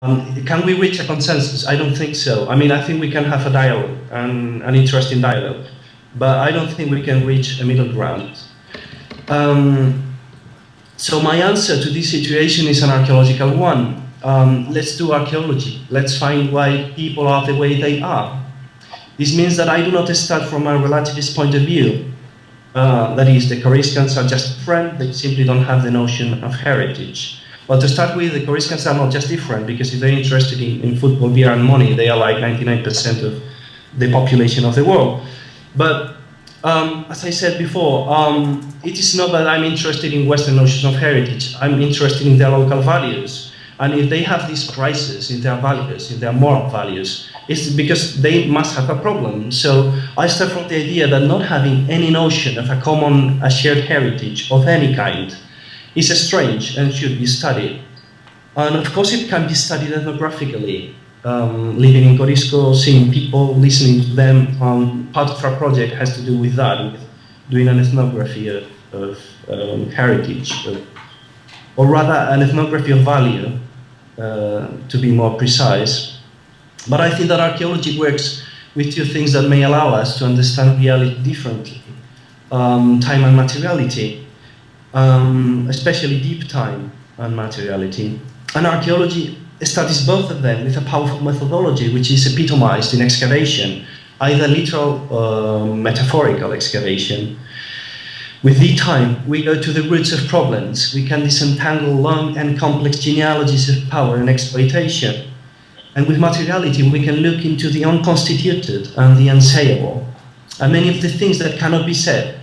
Can we reach a consensus? I don't think so. I mean, I think we can have a dialogue, an interesting dialogue, but I don't think we can reach a middle ground. So my answer to this situation is an archaeological one. Let's do archaeology. Let's find why people are the way they are. This means that I do not start from a relativist point of view. That is, the Coruscants are just different, they simply don't have the notion of heritage. Well, to start with, the Coruscants are not just different, because if they're interested in football, beer, and money, they are like 99% of the population of the world. But as I said before, it is not that I'm interested in Western notions of heritage. I'm interested in their local values. And if they have this crisis in their values, in their moral values, it's because they must have a problem. So I start from the idea that not having any notion of a shared heritage of any kind is strange and should be studied. And of course it can be studied ethnographically. Living in Corisco, seeing people, listening to them, part of our project has to do with that, with doing an ethnography of heritage, or rather an ethnography of value, to be more precise. But I think that archaeology works with two things that may allow us to understand reality differently. Time and materiality, especially deep time and materiality. And archaeology studies both of them with a powerful methodology which is epitomized in excavation, either literal or metaphorical excavation. With the time, we go to the roots of problems. We can disentangle long and complex genealogies of power and exploitation. And with materiality, we can look into the unconstituted and the unsayable. And many of the things that cannot be said,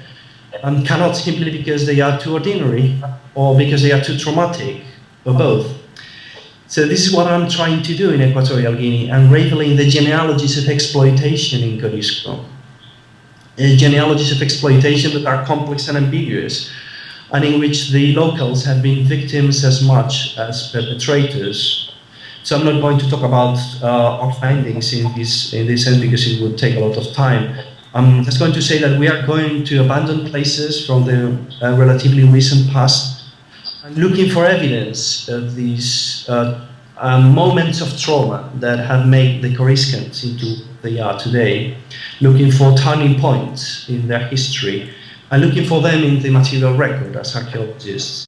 and cannot simply because they are too ordinary, or because they are too traumatic, or both. So this is what I'm trying to do in Equatorial Guinea, unraveling the genealogies of exploitation in Corisco. Genealogies of exploitation that are complex and ambiguous, and in which the locals have been victims as much as perpetrators. So I'm not going to talk about our findings in this sense because it would take a lot of time. I'm just going to say that we are going to abandoned places from the relatively recent past and looking for evidence of these moments of trauma that have made the Coriscans into what they are today, looking for turning points in their history, and looking for them in the material record as archaeologists.